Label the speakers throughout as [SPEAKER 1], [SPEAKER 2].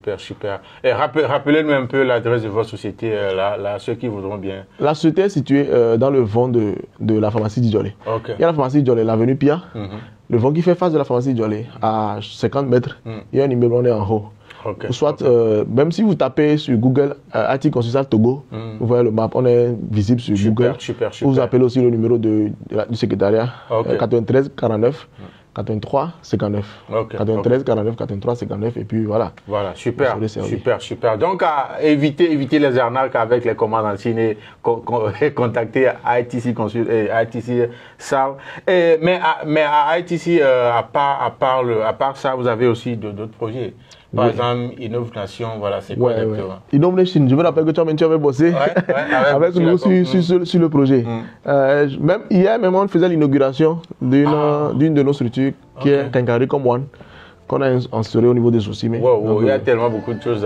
[SPEAKER 1] Super, super. Et rappelez-nous un peu l'adresse de votre société, ceux qui voudront bien.
[SPEAKER 2] La société est située dans le vent de la pharmacie Djolé.
[SPEAKER 1] Okay.
[SPEAKER 2] Il y a la pharmacie Djolé, l'avenue Pia. Le vent qui fait face de la pharmacie Djolé, à 50 mètres, il y a un immeuble, on est en haut.
[SPEAKER 1] Okay.
[SPEAKER 2] Soit, même si vous tapez sur Google IT Consultant Togo, vous voyez le map, on est visible sur Google.
[SPEAKER 1] Super.
[SPEAKER 2] Vous appelez aussi le numéro du secrétariat, 93 49 83 59. 93 49 83 59 et puis voilà.
[SPEAKER 1] Voilà, super. Donc à éviter les arnaques avec les commandes en Chine et contacter ITC Consult et ITC SAV. Mais à ITC, à part ça, vous avez aussi d'autres projets. Par exemple, Innov Nation, voilà, c'est quoi exactement?
[SPEAKER 2] Innov Nation, je me rappelle que tu avais bossé avec nous sur le projet. Même hier, on faisait l'inauguration d'une de nos structures qui est Kenkari Comme One, qu'on a instauré au niveau des soucis.
[SPEAKER 1] Il y a tellement beaucoup de choses.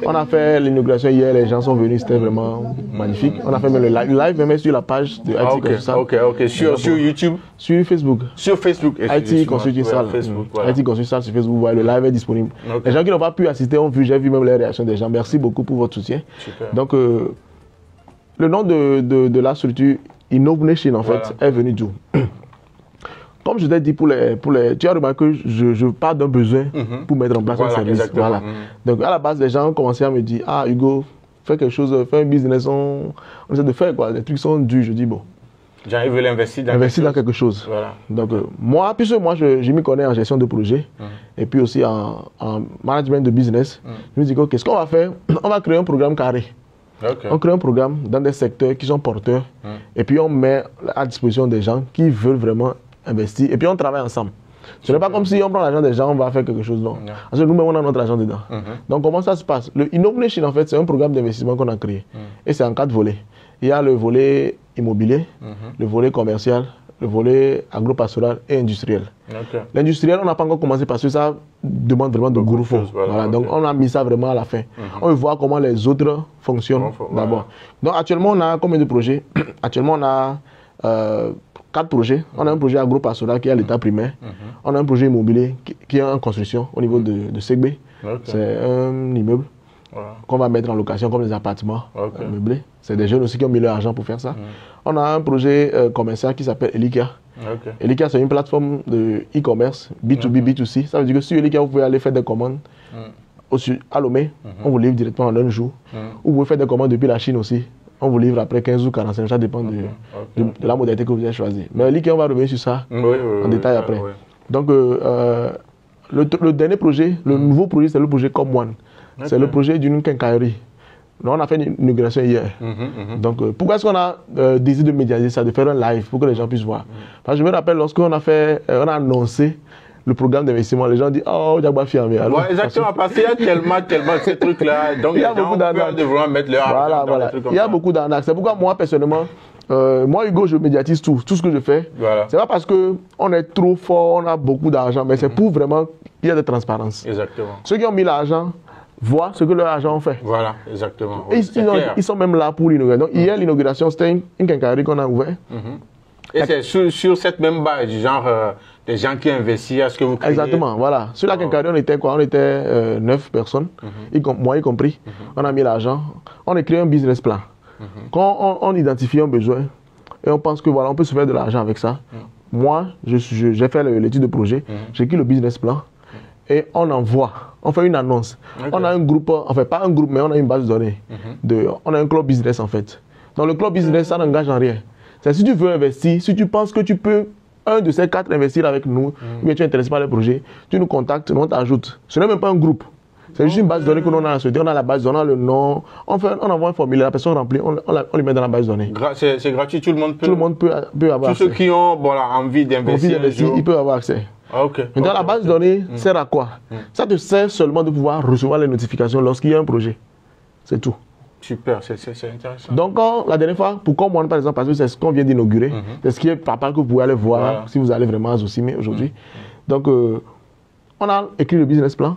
[SPEAKER 2] On a fait l'inauguration hier, les gens sont venus, c'était vraiment magnifique. On a fait même le live, même sur la page de IT Consulting.
[SPEAKER 1] Ok. Sur YouTube?
[SPEAKER 2] Sur Facebook.
[SPEAKER 1] Sur Facebook.
[SPEAKER 2] IT Consulting Salle. IT Consulting Salle sur Facebook, le live est disponible. Les gens qui n'ont pas pu assister ont vu, j'ai vu même les réactions des gens. Merci beaucoup pour votre soutien.
[SPEAKER 1] Super.
[SPEAKER 2] Donc, le nom de la structure Innov Nation, en fait, est venu d'où? Comme je t'ai dit, tu as remarqué que je parle d'un besoin pour mettre en place un service. Voilà. Donc, à la base, les gens ont commencé à me dire, ah, Hugo, fais quelque chose, fais un business, on essaie de faire quoi. Les trucs sont durs. Je dis, bon.
[SPEAKER 1] Les gens veulent investir
[SPEAKER 2] dans quelque chose.
[SPEAKER 1] Voilà. Donc,
[SPEAKER 2] puisque moi, je m'y connais en gestion de projet et puis aussi en management de business, je me dis, qu'est-ce qu'on va faire? On va créer un programme carré. On crée un programme dans des secteurs qui sont porteurs et puis on met à disposition des gens qui veulent vraiment investir et puis on travaille ensemble. Ce n'est pas comme si on prend l'argent des gens, on va faire quelque chose, non. Parce que nous-mêmes, on a notre argent dedans. Donc, comment ça se passe? Le Innov Nation, en fait, c'est un programme d'investissement qu'on a créé. Et c'est en 4 volets. Il y a le volet immobilier, le volet commercial, le volet agro-pastoral et industriel. L'industriel, on n'a pas encore commencé parce que ça demande vraiment de gros fonds. Donc, on a mis ça vraiment à la fin. On veut voir comment les autres fonctionnent d'abord. Donc, actuellement, on a combien de projets? Actuellement, on a 4 projets. On a un projet agro-pastoral qui est à l'état primaire. On a un projet immobilier qui est en construction au niveau de Segbé. C'est un immeuble qu'on va mettre en location comme des appartements meublés. C'est des jeunes aussi qui ont mis leur argent pour faire ça. On a un projet commercial qui s'appelle Elikia. Elikia, c'est une plateforme de e-commerce, B2B, B2C. Ça veut dire que sur Elikia, vous pouvez aller faire des commandes à Lomé. On vous livre directement en un jour. Ou vous pouvez faire des commandes depuis la Chine aussi. On vous livre après 15 ou 45, ça dépend de la modalité que vous avez choisie. Mais Elikia, on va revenir sur ça en détail après. Donc, le dernier projet, le nouveau projet, c'est le projet Comme One. C'est le projet d'une quincaillerie. On a fait une inauguration hier. Donc, pourquoi est-ce qu'on a décidé de médiatiser ça, de faire un live pour que les gens puissent voir? Parce que je me rappelle, lorsqu'on a annoncé le programme d'investissement, les gens disent, oh, Diagba Fiamé.
[SPEAKER 1] Exactement, parce qu'il y a tellement de ces trucs-là. Donc, il y a beaucoup d'arnaques. De vraiment mettre leur argent dans des trucs comme ça.
[SPEAKER 2] Il y a beaucoup d'arnaques. C'est pourquoi moi, personnellement, moi, Hugo, je médiatise tout ce que je fais. C'est pas parce qu'on est trop fort, on a beaucoup d'argent, mais c'est pour vraiment qu'il y ait de transparence.
[SPEAKER 1] Exactement.
[SPEAKER 2] Ceux qui ont mis l'argent voient ce que leur argent fait.
[SPEAKER 1] Voilà, exactement.
[SPEAKER 2] Ils sont même là pour l'inauguration. Donc, hier, l'inauguration, c'était une quincaillerie qu'on a ouverte.
[SPEAKER 1] Et c'est sur cette même base, genre des gens qui investissent, est-ce que vous créez...
[SPEAKER 2] Exactement, voilà. Sur la quincaillerie, on était quoi? On était 9 personnes, moi y compris. On a mis l'argent. On a créé un business plan. Quand on identifie un besoin et on pense que voilà, on peut se faire de l'argent avec ça, moi, j'ai fait l'étude de projet, j'écris le business plan et on envoie. On fait une annonce. On a un groupe, enfin pas un groupe, mais on a une base de données. On a un club business en fait. Dans le club business, ça n'engage en rien. C'est si tu veux investir, si tu penses que tu peux, un de ces 4 investir avec nous, ou bien tu es intéressé par les projets, tu nous contactes, nous on t'ajoute. Ce n'est même pas un groupe. C'est juste une base de données que nous on a souhaité. On a la base de données, on a le nom, on envoie un formulaire, la personne remplit, on le met dans la base de données.
[SPEAKER 1] C'est gratuit, tout le monde peut.
[SPEAKER 2] Tout le monde peut avoir accès.
[SPEAKER 1] Tous ceux qui ont envie d'investir,
[SPEAKER 2] ils peuvent avoir accès. Maintenant, la base de données sert à quoi? Ça te sert seulement de pouvoir recevoir les notifications lorsqu'il y a un projet. C'est tout.
[SPEAKER 1] Super, c'est intéressant.
[SPEAKER 2] Donc, la dernière fois, pour Comme One, par exemple, parce que c'est ce qu'on vient d'inaugurer, c'est ce qui est papa que vous pouvez aller voir si vous allez vraiment à Zosime aujourd'hui. Donc, on a écrit le business plan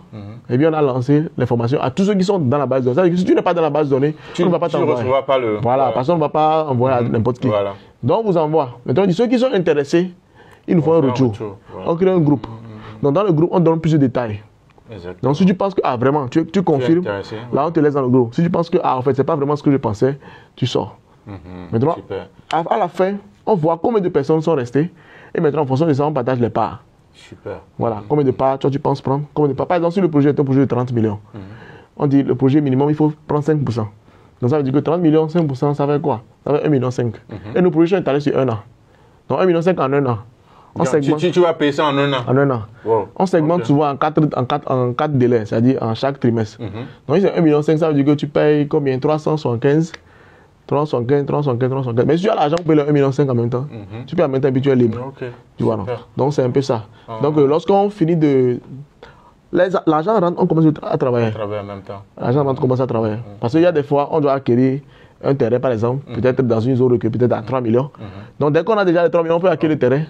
[SPEAKER 2] et puis on a lancé l'information à tous ceux qui sont dans la base de données. Si tu n'es pas dans la base de données, on ne va pas t'envoyer. Voilà, parce qu'on ne va pas envoyer à n'importe qui. Donc, on vous envoie. Maintenant, on dit ceux qui sont intéressés, ils nous font un retour. On crée un groupe. Donc, dans le groupe, on donne plus de détails. Exactement. Donc si tu penses que vraiment, tu confirmes, là on te laisse dans le dos. Si tu penses que en fait c'est pas vraiment ce que je pensais, tu sors. Maintenant, à la fin, on voit combien de personnes sont restées et maintenant en fonction de ça, on partage les parts.
[SPEAKER 1] Super.
[SPEAKER 2] Voilà, combien de parts toi tu penses prendre, combien de parts. Par exemple, si le projet est un projet de 30 millions, on dit le projet minimum, il faut prendre 5%. Donc ça veut dire que 30 millions, 5%, ça fait quoi? Ça fait 1,5 million. Et nos projets sont étalés sur 1 an. Donc 1,5 million en 1 an.
[SPEAKER 1] Tu vas payer ça en 1 an?
[SPEAKER 2] En 1 an. Wow. On segmente souvent en 4 délais, c'est-à-dire en chaque trimestre. Donc si c'est 1,5 million, ça veut dire que tu payes combien? 375. Mais si tu as l'argent pour payer le 1,5 million en même temps, tu peux en même temps et puis tu es libre. Tu vois, non? Donc c'est un peu ça. Donc lorsqu'on finit de... L'argent rentre, on commence à travailler.
[SPEAKER 1] En même temps.
[SPEAKER 2] L'argent rentre, on commence à travailler. Parce qu'il y a des fois, on doit acquérir un terrain, par exemple, peut-être dans une zone que peut-être à 3 millions. Donc dès qu'on a déjà les 3 millions, on peut acquérir le terrain,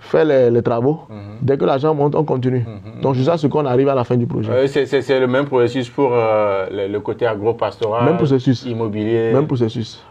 [SPEAKER 2] faire les travaux. Dès que l'argent monte, on continue. Donc jusqu'à ce qu'on arrive à la fin du projet.
[SPEAKER 1] C'est le même processus pour le côté agro-pastoral,
[SPEAKER 2] même processus.
[SPEAKER 1] Immobilier.
[SPEAKER 2] Même processus.